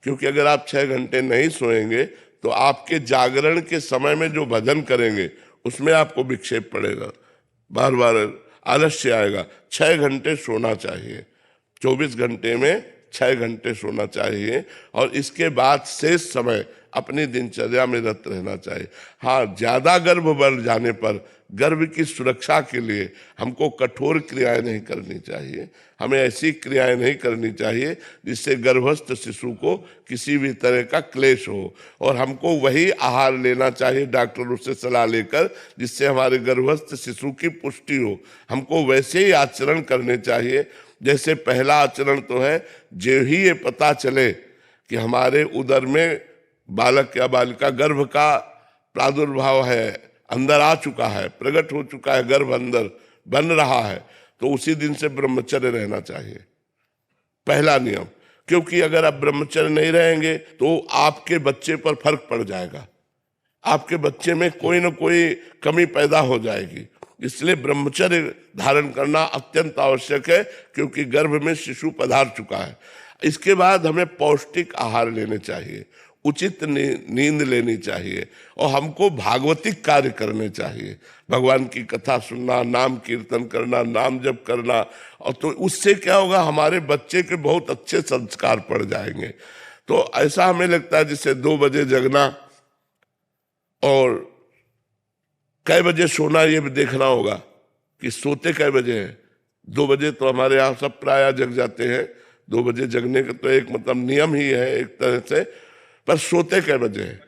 क्योंकि अगर आप 6 घंटे नहीं सोएंगे तो आपके जागरण के समय में जो भजन करेंगे उसमें आपको विक्षेप पड़ेगा, बार बार आलस्य आएगा। 6 घंटे सोना चाहिए, 24 घंटे में 6 घंटे सोना चाहिए, और इसके बाद शेष समय अपनी दिनचर्या में रत रहना चाहिए। हाँ, ज्यादा गर्भ बढ़ जाने पर गर्भ की सुरक्षा के लिए हमको कठोर क्रियाएं नहीं करनी चाहिए। हमें ऐसी क्रियाएं नहीं करनी चाहिए जिससे गर्भस्थ शिशु को किसी भी तरह का क्लेश हो, और हमको वही आहार लेना चाहिए डॉक्टरों से सलाह लेकर जिससे हमारे गर्भस्थ शिशु की पुष्टि हो। हमको वैसे ही आचरण करने चाहिए। जैसे पहला आचरण तो है, जो ही ये पता चले कि हमारे उदर में बालक या बालिका गर्भ का प्रादुर्भाव है, अंदर आ चुका है, प्रकट हो चुका है, गर्भ अंदर बन रहा है, तो उसी दिन से ब्रह्मचर्य रहना चाहिए, पहला नियम। क्योंकि अगर आप ब्रह्मचर्य नहीं रहेंगे तो आपके बच्चे पर फर्क पड़ जाएगा, आपके बच्चे में कोई ना कोई कमी पैदा हो जाएगी। इसलिए ब्रह्मचर्य धारण करना अत्यंत आवश्यक है, क्योंकि गर्भ में शिशु पधार चुका है। इसके बाद हमें पौष्टिक आहार लेने चाहिए, उचित नींद लेनी चाहिए, और हमको भागवतिक कार्य करने चाहिए। भगवान की कथा सुनना, नाम कीर्तन करना, नाम जप करना, और तो उससे क्या होगा, हमारे बच्चे के बहुत अच्छे संस्कार पड़ जाएंगे। तो ऐसा हमें लगता है जैसे 2 बजे जगना और कै बजे सोना, ये भी देखना होगा कि सोते कै बजे हैं। 2 बजे तो हमारे यहाँ सब प्राय जग जाते हैं, 2 बजे जगने का तो एक मतलब नियम ही है एक तरह से, पर सोते कै बजे हैं।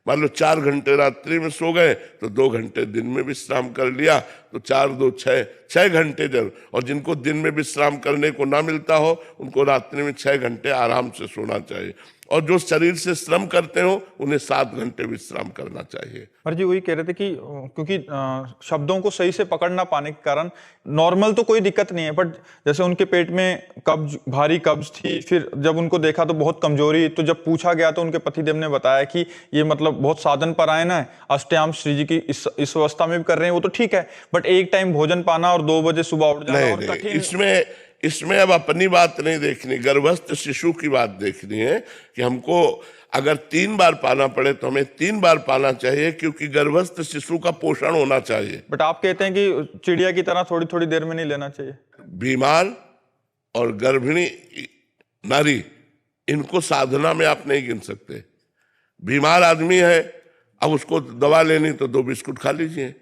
मान लो 4 घंटे रात्रि में सो गए तो 2 घंटे दिन में विश्राम कर लिया, तो 4 2 6 घंटे जरूर। और जिनको दिन में विश्राम करने को ना मिलता हो उनको रात्रि में 6 घंटे आराम से सोना चाहिए, और जो शरीर से श्रम करते हो उन्हें 7 घंटे विश्राम करना चाहिए। महाराज जी, वही कह रहे थे कि क्योंकि शब्दों को सही से पकड़ ना पाने के कारण नॉर्मल तो कोई दिक्कत नहीं है, बट जैसे उनके पेट में कब्ज, भारी कब्ज थी, फिर जब उनको देखा तो बहुत कमजोरी, तो जब पूछा गया तो उनके पतिदेव ने बताया कि ये मतलब बहुत साधन परायण है, अष्टयाम श्री जी की इस अवस्था में भी कर रहे हैं, वो तो ठीक है, बट एक टाइम भोजन पाना और 2 बजे सुबह उठ जाना और कठिन। इसमें अब अपनी बात नहीं देखनी, गर्भस्थ शिशु की बात देखनी है कि हमको अगर 3 बार पाना पड़े तो हमें 3 बार पाना चाहिए, क्योंकि गर्भस्थ शिशु का पोषण होना चाहिए। बट आप कहते हैं कि चिड़िया की तरह थोड़ी थोड़ी देर में नहीं लेना चाहिए। बीमार और गर्भिणी नारी इनको साधना में आप नहीं गिन सकते। बीमार आदमी है, अब उसको दवा लेनी तो 2 बिस्कुट खा लीजिए,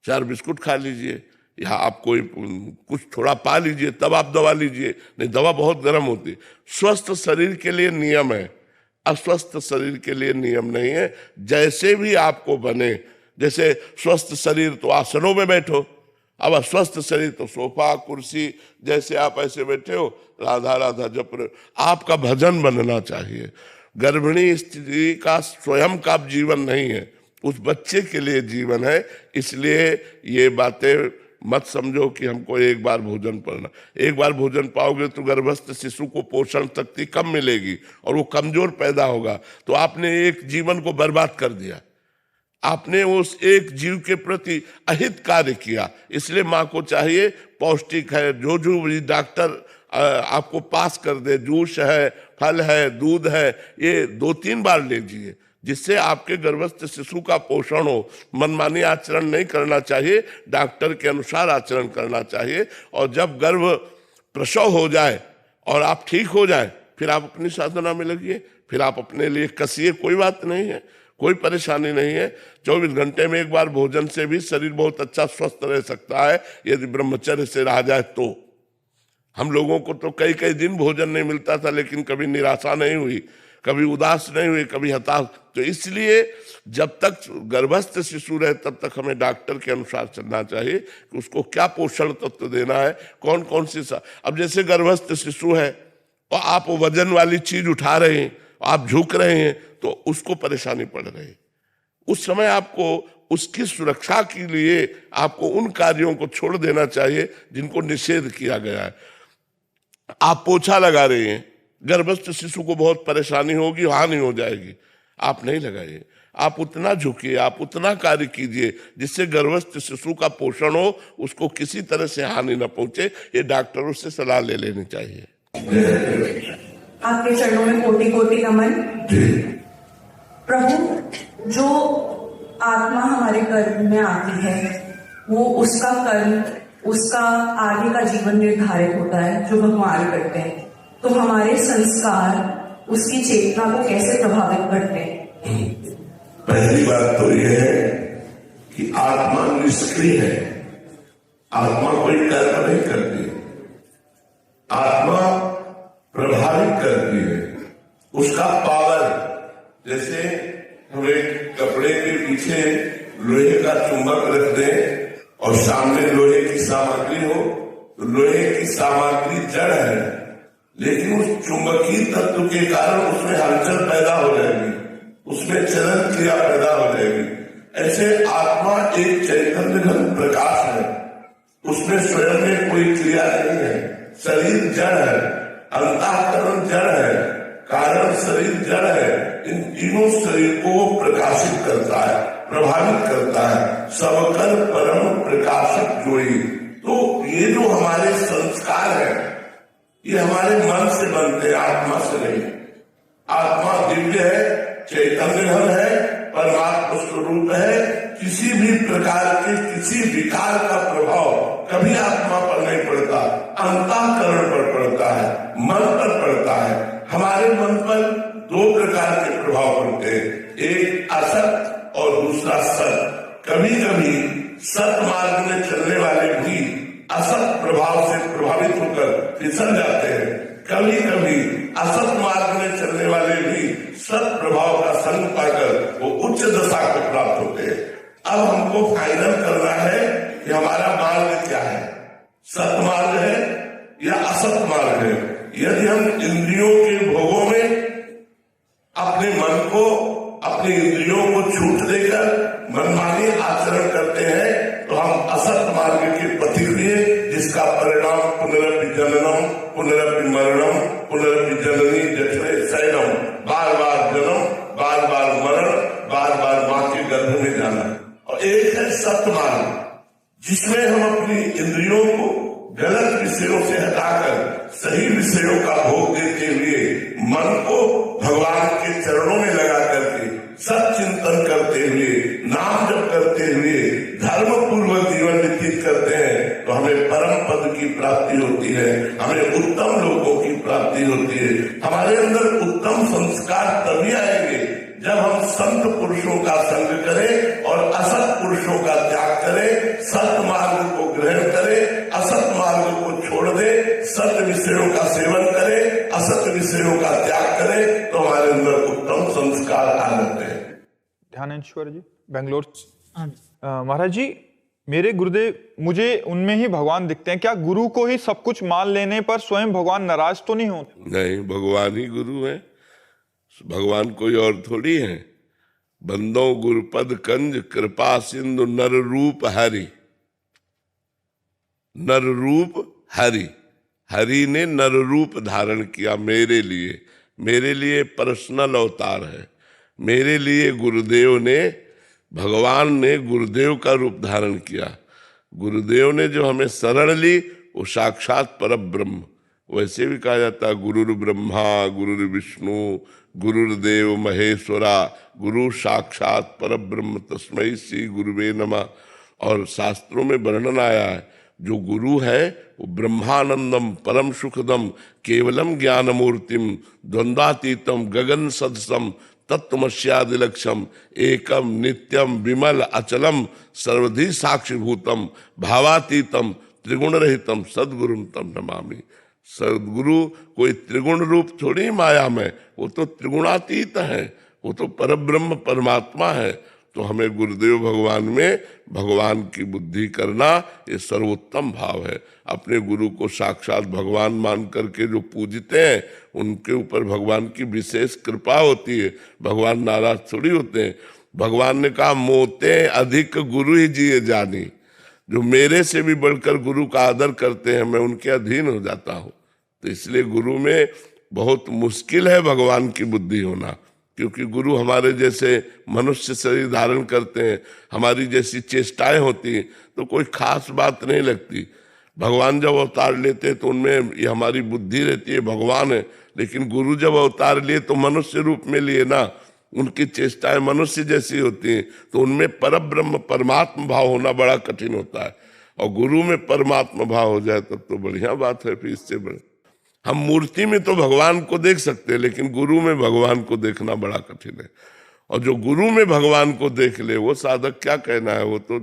4 बिस्कुट खा लीजिए, या आप कोई कुछ थोड़ा पा लीजिए, तब आप दवा लीजिए। नहीं, दवा बहुत गर्म होती है। स्वस्थ शरीर के लिए नियम है, अस्वस्थ शरीर के लिए नियम नहीं है। जैसे भी आपको बने, जैसे स्वस्थ शरीर तो आसनों में बैठो, अब अस्वस्थ शरीर तो सोफा कुर्सी, जैसे आप ऐसे बैठे हो, राधा राधा जप रहे हो। आपका भजन बनना चाहिए। गर्भिणी स्त्री का स्वयं का जीवन नहीं है, उस बच्चे के लिए जीवन है। इसलिए ये बातें मत समझो कि हमको एक बार भोजन पाना। एक बार भोजन पाओगे तो गर्भस्थ शिशु को पोषण शक्ति कम मिलेगी और वो कमजोर पैदा होगा। तो आपने एक जीवन को बर्बाद कर दिया, आपने उस एक जीव के प्रति अहित कार्य किया। इसलिए माँ को चाहिए पौष्टिक है, जो भी डॉक्टर आपको पास कर दे, जूस है, फल है, दूध है, ये 2-3 बार लीजिए, जिससे आपके गर्भस्थ शिशु का पोषण हो। मनमानी आचरण नहीं करना चाहिए, डॉक्टर के अनुसार आचरण करना चाहिए। और जब गर्भ प्रसव हो जाए और आप ठीक हो जाए, फिर आप अपनी साधना में लगिए, फिर आप अपने लिए कसिए, कोई बात नहीं है, कोई परेशानी नहीं है। 24 घंटे में एक बार भोजन से भी शरीर बहुत अच्छा स्वस्थ रह सकता है, यदि ब्रह्मचर्य से रहा जाए तो। हम लोगों को तो कई दिन भोजन नहीं मिलता था, लेकिन कभी निराशा नहीं हुई, कभी उदास नहीं हुई, कभी हताश। तो इसलिए जब तक गर्भस्थ शिशु रहे तब तक हमें डॉक्टर के अनुसार चलना चाहिए कि उसको क्या पोषण तत्व देना है, कौन कौन सी अब जैसे गर्भस्थ शिशु है और आप वजन वाली चीज उठा रहे हैं, आप झुक रहे हैं, तो उसको परेशानी पड़ रही है। उस समय आपको उसकी सुरक्षा के लिए आपको उन कार्यों को छोड़ देना चाहिए जिनको निषेध किया गया है। आप पोछा लगा रहे हैं, गर्भस्थ शिशु को बहुत परेशानी होगी, हानि हो जाएगी, आप नहीं लगाइए। आप उतना झुकिए, आप उतना कार्य कीजिए जिससे गर्भस्थ शिशु का पोषण हो, उसको किसी तरह से हानि न पहुंचे। ये डॉक्टरों से सलाह ले लेनी चाहिए। आपके चरणों में कोटि कोटि नमन। प्रभु, जो आत्मा हमारे गर्भ में आती है, वो उसका कर्म, उसका आगे का जीवन निर्धारित होता है जो भगवान करते हैं। तो हमारे संस्कार उसकी चेतना को कैसे प्रभावित करते हैं? पहली बात तो यह है कि आत्मा निष्क्रिय है, आत्मा कोई कर्म नहीं करती, आत्मा प्रभावित करती है। उसका पावर, जैसे हम एक कपड़े के पीछे लोहे का चुंबक रख दें और सामने लोहे की सामग्री हो, तो लोहे की सामग्री जड़ है, लेकिन उस चुंबकीय तत्व के कारण उसमें हलचल पैदा हो जाएगी, उसमें चलन क्रिया पैदा हो जाएगी। ऐसे आत्मा एक चैतन्य घन प्रकाश है, उसमें स्वयं में कोई क्रिया नहीं है। शरीर जड़ है, अंतःकरण जड़ है, कारण शरीर जड़ है। इन तीनों शरीर को प्रकाशित करता है, प्रभावित करता है। सबकर परम प्रकाशक जोई। तो ये जो हमारे संस्कार है, ये हमारे मन से बनते हैं, आत्मा से नहीं। आत्मा दिव्य है, चैतन्य घन है, परमात्मा स्वरूप है। किसी भी प्रकार के किसी विकार का प्रभाव कभी आत्मा पर नहीं पड़ता, अंतःकरण पर पड़ता है, मन पर पड़ता है। हमारे मन पर 2 प्रकार के प्रभाव पड़ते हैं, एक असत और दूसरा सत। कभी कभी सत मार्ग में चलने वाले भी असत प्रभाव से प्रभावित होकर फिसल जाते हैं। कभी कभी असत मार्ग में चलने वाले भी सत प्रभाव का संग पाकर वो उच्च दशा को प्राप्त होते हैं। अब हमको फाइनल करना है कि हमारा मार्ग क्या है, सत मार्ग है या असत मार्ग है। यदि हम इंद्रियों के भोगों में अपने मन को, अपनी इंद्रियों को छूट देकर मनमानी आचरण करते हैं, तो हम असत मार्ग के पथि हुए, जिसका परिणाम पुनरपि जननम, पुनरपि मरणम, पुनरपि जननी जठरे शयनम, बार बार जन्म, बार बार मरण, बार बार मां के गर्भ में जाना। और एक है सत मार्ग, जिसमें हम अपनी इंद्रियों को गलत विषयों से हटाकर सही विषयों का भोग देते हुए मन को भगवान के चरणों में लगा करके सत चिंतन करते हुए, नाम जप करते हुए धर्म पूर्वक जीवन व्यतीत करते हैं, तो हम हमें परम पद की प्राप्ति होती है, हमें उत्तम लोगों की प्राप्ति होती है। हमारे अंदर उत्तम संस्कार तभी आएंगे जब हम संत पुरुषों का संग करें और असत पुरुषों का त्याग करें, सत मार्ग को ग्रहण करें, असत मार्ग को छोड़ दे, सत विषयों का सेवन करें, असत विषयों का त्याग करें, तो हमारे अंदर उत्तम संस्कार आ जाते हैं। ध्यानेश्वर जी, बेंगलोर। हाँ जी। महाराज जी, मेरे गुरुदेव, मुझे उनमें ही भगवान दिखते हैं। क्या गुरु को ही सब कुछ मान लेने पर स्वयं भगवान नाराज तो नहीं होते? नहीं, भगवान ही गुरु है, भगवान कोई और थोड़ी है। बंदों गुरुपद कंज कृपा सिंधु नर रूप हरि, नर रूप हरि, हरि ने नर रूप धारण किया मेरे लिए, मेरे लिए पर्सनल अवतार है। मेरे लिए गुरुदेव ने, भगवान ने गुरुदेव का रूप धारण किया। गुरुदेव ने जो हमें शरण ली वो साक्षात परब्रह्म। वैसे भी कहा जाता है गुरुर् ब्रह्मा गुरुर् विष्णु गुरुर्देव महेश्वरा, गुरु साक्षात परब्रह्म तस्मै श्री गुरुवे नमः। और शास्त्रों में वर्णन आया है जो गुरु है वो ब्रह्मानंदम परम सुखदम केवलम ज्ञानमूर्तिम द्वंद्वातीतम गगन सदसम तत्वमस्यादिलक्षम एकम नित्यम विमल अचलम सर्वधि साक्षिभूतम भावातीतम त्रिगुण रहितम सद्गुरुम तम नमामि। सद्गुरु कोई त्रिगुण रूप थोड़ी माया में, वो तो त्रिगुणातीत है, वो तो परब्रह्म परमात्मा है। तो हमें गुरुदेव भगवान में भगवान की बुद्धि करना ये सर्वोत्तम भाव है। अपने गुरु को साक्षात भगवान मान करके जो पूजते हैं उनके ऊपर भगवान की विशेष कृपा होती है। भगवान नाराज थोड़ी होते हैं। भगवान ने कहा मोते अधिक गुरु ही जिए जानी, जो मेरे से भी बढ़कर गुरु का आदर करते हैं मैं उनके अधीन हो जाता हूँ। तो इसलिए गुरु में बहुत मुश्किल है भगवान की बुद्धि होना, क्योंकि गुरु हमारे जैसे मनुष्य शरीर धारण करते हैं, हमारी जैसी चेष्टाएं होती हैं, तो कोई खास बात नहीं लगती। भगवान जब अवतार लेते हैं तो उनमें ये हमारी बुद्धि रहती है भगवान है, लेकिन गुरु जब अवतार लिए तो मनुष्य रूप में लिए ना, उनकी चेष्टाएं मनुष्य जैसी होती हैं, तो उनमें परब्रह्म परमात्मा भाव होना बड़ा कठिन होता है। और गुरु में परमात्मा भाव हो जाए तब तो बढ़िया बात है। फिर इससे बड़े हम मूर्ति में तो भगवान को देख सकते हैं, लेकिन गुरु में भगवान को देखना बड़ा कठिन है। और जो गुरु में भगवान को देख ले वो साधक क्या कहना है, वो तो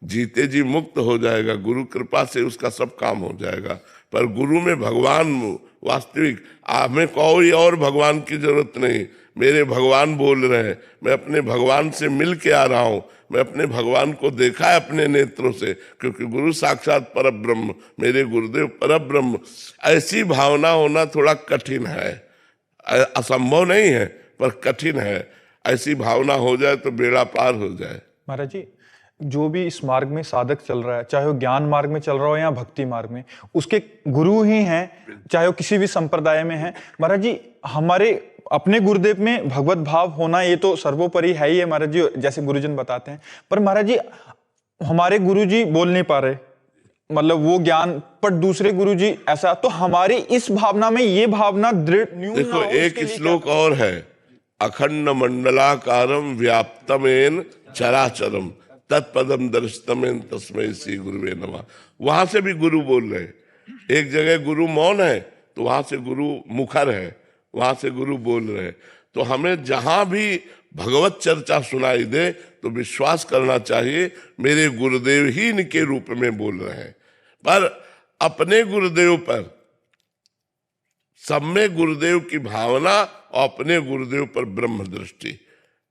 जीते जी मुक्त हो जाएगा। गुरु कृपा से उसका सब काम हो जाएगा। पर गुरु में भगवान वास्तविक, हमें कोई और भगवान की जरूरत नहीं। मेरे भगवान बोल रहे हैं, मैं अपने भगवान से मिल के आ रहा हूं, मैं अपने भगवान को देखा है अपने नेत्रों से, क्योंकि गुरु साक्षात परब्रह्म, मेरे गुरुदेव परब्रह्म। ऐसी भावना होना थोड़ा कठिन है, असंभव नहीं है पर कठिन है। ऐसी भावना हो जाए तो बेड़ा पार हो जाए। महाराज जी, जो भी इस मार्ग में साधक चल रहा है, चाहे वो ज्ञान मार्ग में चल रहा हो या भक्ति मार्ग में, उसके गुरु ही हैं, चाहे वो किसी भी संप्रदाय में है। महाराज जी, हमारे अपने गुरुदेव में भगवत भाव होना ये तो सर्वोपरि है ही है महाराज जी, जैसे गुरुजन बताते हैं। पर महाराज जी, हमारे गुरु जी बोल नहीं पा रहे, मतलब वो ज्ञान, पर दूसरे गुरु जी ऐसा, तो हमारी इस भावना में ये भावना दृढ़ न्यून देखो, ना हो, एक श्लोक और है, अखंड मंडलाकारम व्याप्तमेन चराचरम तत्पदम दर्शतमेन तस्मै श्री गुरुवे नमः। वहां से भी गुरु बोल रहे हैं। एक जगह गुरु मौन है तो वहां से गुरु मुखर है, वहां से गुरु बोल रहे हैं। तो हमें जहां भी भगवत चर्चा सुनाई दे तो विश्वास करना चाहिए मेरे गुरुदेव ही इनके रूप में बोल रहे हैं। पर अपने गुरुदेव पर, सब में गुरुदेव की भावना और अपने गुरुदेव पर ब्रह्म दृष्टि।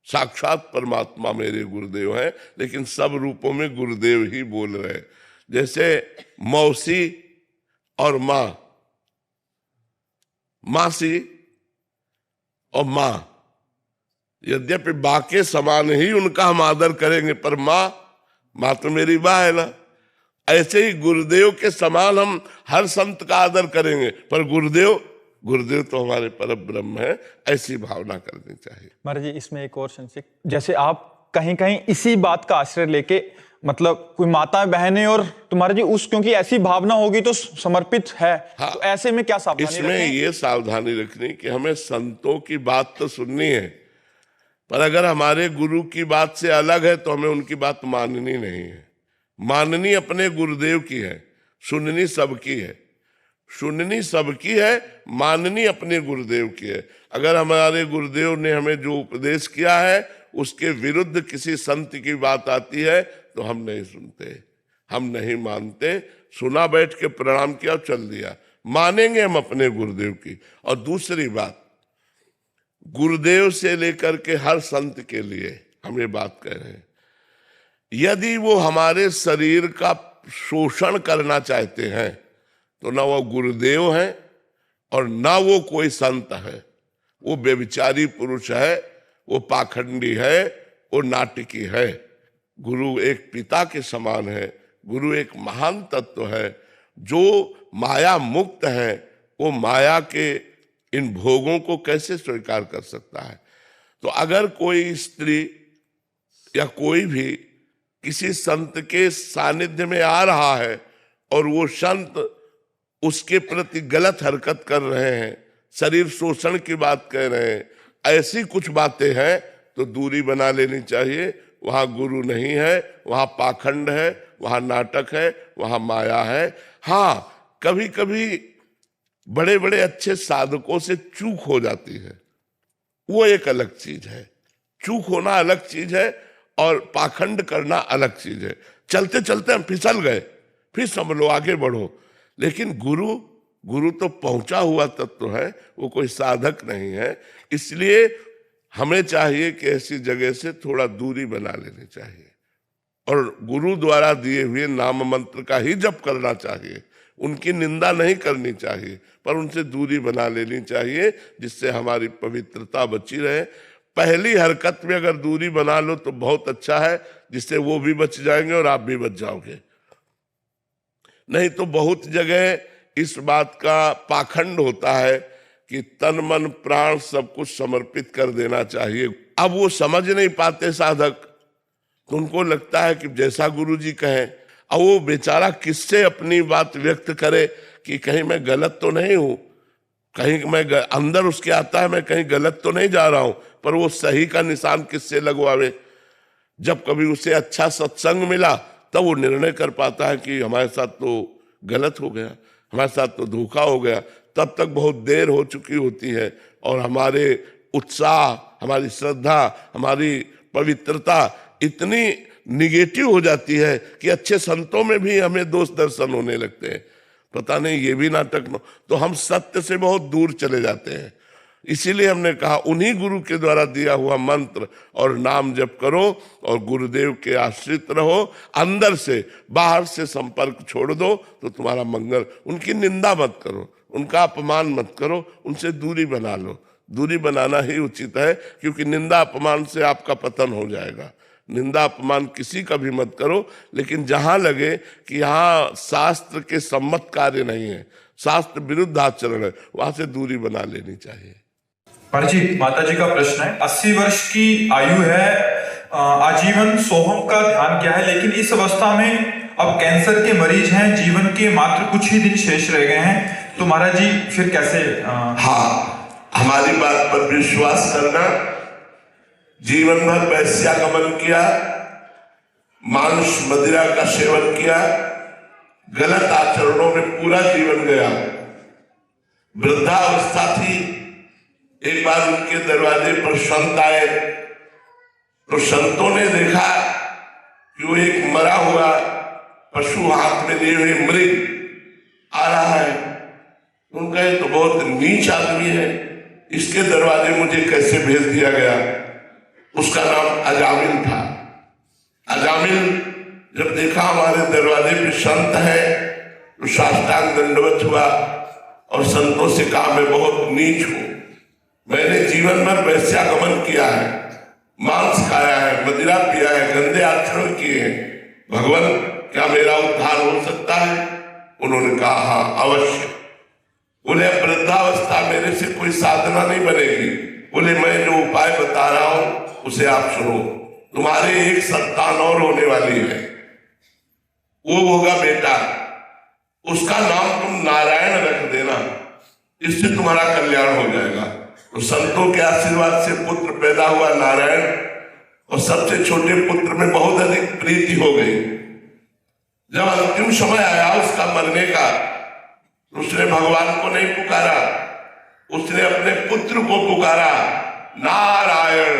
साक्षात परमात्मा मेरे गुरुदेव हैं, लेकिन सब रूपों में गुरुदेव ही बोल रहे हैं। जैसे मौसी और माँ, मासी और माँ, यद्यपि बा के समान ही उनका हम आदर करेंगे, पर माँ तो मेरी बा है ना। ऐसे ही गुरुदेव के समान हम हर संत का आदर करेंगे, पर गुरुदेव तो हमारे परम ब्रह्म है। ऐसी भावना करनी चाहिए। महाराज जी, इसमें एक और संशय, जैसे आप कहीं कहीं इसी बात का आश्रय लेके, मतलब कोई माता बहनें और तुम्हारे जी उस, क्योंकि ऐसी भावना होगी तो समर्पित है, हाँ, तो ऐसे में क्या सावधानी इसमें रखें? ये सावधानी रखनी कि हमें संतों की बात तो सुननी है, पर अगर हमारे गुरु की बात से अलग है तो हमें उनकी बात माननी नहीं है। माननी अपने गुरुदेव की है, सुननी सबकी है, सुननी सबकी है, माननी अपने गुरुदेव की है। अगर हमारे गुरुदेव ने हमें जो उपदेश किया है उसके विरुद्ध किसी संत की बात आती है तो हम नहीं सुनते, हम नहीं मानते। सुना, बैठ के प्रणाम किया, चल दिया। मानेंगे हम अपने गुरुदेव की। और दूसरी बात, गुरुदेव से लेकर के हर संत के लिए हम ये बात कह रहे हैं, यदि वो हमारे शरीर का शोषण करना चाहते हैं तो ना वो गुरुदेव है और ना वो कोई संत है। वो व्यभिचारी पुरुष है, वो पाखंडी है, वो नाटकी है। गुरु एक पिता के समान है, गुरु एक महान तत्व है। जो माया मुक्त है वो माया के इन भोगों को कैसे स्वीकार कर सकता है? तो अगर कोई स्त्री या कोई भी किसी संत के सानिध्य में आ रहा है और वो संत उसके प्रति गलत हरकत कर रहे हैं, शरीर शोषण की बात कह रहे हैं, ऐसी कुछ बातें हैं तो दूरी बना लेनी चाहिए। वहां गुरु नहीं है, वहां पाखंड है, वहां नाटक है, वहां माया है। हाँ, कभी कभी बड़े बड़े अच्छे साधकों से चूक हो जाती है, वो एक अलग चीज है। चूक होना अलग चीज है और पाखंड करना अलग चीज है। चलते चलते हम फिसल गए, फिर समझ लो आगे बढ़ो। लेकिन गुरु तो पहुंचा हुआ तत्व है, वो कोई साधक नहीं है। इसलिए हमें चाहिए कि ऐसी जगह से थोड़ा दूरी बना लेनी चाहिए और गुरु द्वारा दिए हुए नाम मंत्र का ही जप करना चाहिए। उनकी निंदा नहीं करनी चाहिए, पर उनसे दूरी बना लेनी चाहिए, जिससे हमारी पवित्रता बची रहे। पहली हरकत में अगर दूरी बना लो तो बहुत अच्छा है, जिससे वो भी बच जाएंगे और आप भी बच जाओगे। नहीं तो बहुत जगह इस बात का पाखंड होता है कि तन मन प्राण सब कुछ समर्पित कर देना चाहिए। अब वो समझ नहीं पाते साधक, तो उनको लगता है कि जैसा गुरुजी कहें। अब वो बेचारा किससे अपनी बात व्यक्त करे कि कहीं मैं गलत तो नहीं हूं, कहीं मैं अंदर उसके आता है मैं कहीं गलत तो नहीं जा रहा हूं, पर वो सही का निशान किससे लगवावे? जब कभी उसे अच्छा सत्संग मिला तब वो निर्णय कर पाता है कि हमारे साथ तो गलत हो गया, हमारे साथ तो धोखा हो गया। तब तक बहुत देर हो चुकी होती है और हमारे उत्साह, हमारी श्रद्धा, हमारी पवित्रता इतनी निगेटिव हो जाती है कि अच्छे संतों में भी हमें दोष दर्शन होने लगते हैं। पता नहीं ये भी नाटक न, तो हम सत्य से बहुत दूर चले जाते हैं। इसीलिए हमने कहा उन्हीं गुरु के द्वारा दिया हुआ मंत्र और नाम जप करो और गुरुदेव के आश्रित रहो। अंदर से, बाहर से संपर्क छोड़ दो तो तुम्हारा मंगल। उनकी निंदा मत करो, उनका अपमान मत करो, उनसे दूरी बना लो। दूरी बनाना ही उचित है, क्योंकि निंदा अपमान से आपका पतन हो जाएगा। निंदा अपमान किसी का भी मत करो, लेकिन जहां लगे कि यहाँ शास्त्र के सम्मत कार्य नहीं है, शास्त्र विरुद्ध आचरण है, वहां से दूरी बना लेनी चाहिए। जी, माता जी का प्रश्न है, 80 वर्ष की आयु है, आजीवन सोहम का ध्यान किया है, लेकिन इस अवस्था में अब कैंसर के मरीज हैं, जीवन के मात्र कुछ ही दिन शेष रह गए हैं, तो महाराज जी फिर कैसे? हाँ, हमारी बात पर विश्वास करना। जीवन भर वैश्यागमन किया, मांस मदिरा का सेवन किया, गलत आचरणों में पूरा जीवन गया। वृद्धावस्था थी, एक बार उनके दरवाजे पर संत आए तो संतों ने देखा कि वो एक मरा हुआ पशु हाथ में लिए हुए मृग आ रहा है। उनका ये तो बहुत नीच आदमी है, इसके दरवाजे मुझे कैसे भेज दिया गया। उसका नाम अजामिल था। अजामिल जब देखा हमारे दरवाजे पे संत है तो साष्टांग दंडवत हुआ और संतों से कहा मैं बहुत नीच हूं, मैंने जीवन भर वैश्यागमन किया है, मांस खाया है, मदिरा पिया है, गंदे आचरण किए हैं, भगवान क्या मेरा उद्धार हो सकता है? उन्होंने कहा हाँ अवश्य। बोले वृद्धावस्था मेरे से कोई साधना नहीं बनेगी। बोले मैं जो उपाय बता रहा हूं उसे आप सुनो। तुम्हारे एक संतान और होने वाली है, वो होगा बेटा, उसका नाम तुम नारायण रख देना, इससे तुम्हारा कल्याण हो जाएगा। तो संतों के आशीर्वाद से पुत्र पैदा हुआ नारायण, और सबसे छोटे पुत्र में बहुत अधिक प्रीति हो गई। जब अंतिम समय आया उसका मरने का, उसने भगवान को नहीं पुकारा, उसने अपने पुत्र को पुकारा, नारायण।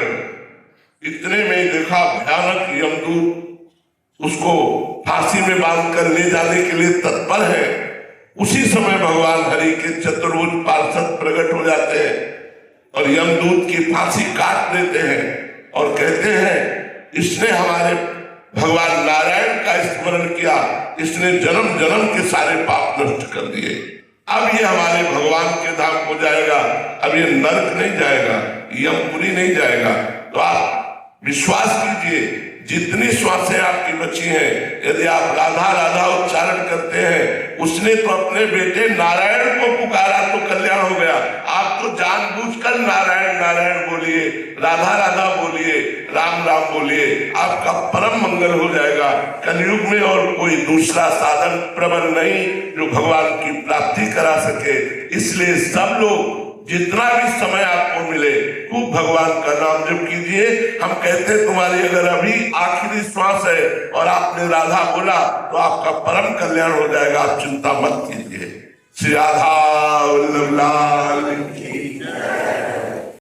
इतने में देखा भयानक यमदूत उसको फांसी में बांध कर ले जाने के लिए तत्पर है। उसी समय भगवान हरि के चतुर्भुज पार्षद प्रकट हो जाते हैं और यमदूत की फांसी काट देते हैं और कहते हैं इसने हमारे भगवान नारायण का स्मरण किया, इसने जन्म जन्म के सारे पाप नष्ट कर दिए। अब ये हमारे भगवान के धाम को जाएगा, अब ये नरक नहीं जाएगा, यमपुरी नहीं जाएगा। तो आप विश्वास कीजिए, जितनी श्वासें आपकी बची हैं, यदि आप राधा राधा उच्चारण करते हैं, उसने तो अपने बेटे नारायण को पुकारा तो कल्याण हो गया। आप तो जानबूझकर नारायण नारायण बोलिए, राधा राधा बोलिए, राम राम बोलिए, आपका परम मंगल हो जाएगा। कलयुग में और कोई दूसरा साधन प्रबल नहीं जो भगवान की प्राप्ति करा सके। इसलिए सब लोग जितना भी समय आपको मिले खूब भगवान का नाम जप कीजिए। हम कहते हैं तुम्हारी अगर अभी आखिरी श्वास है और आपने राधा बोला तो आपका परम कल्याण हो जाएगा, आप चिंता मत कीजिए। श्री राधा वल्लभ लाल की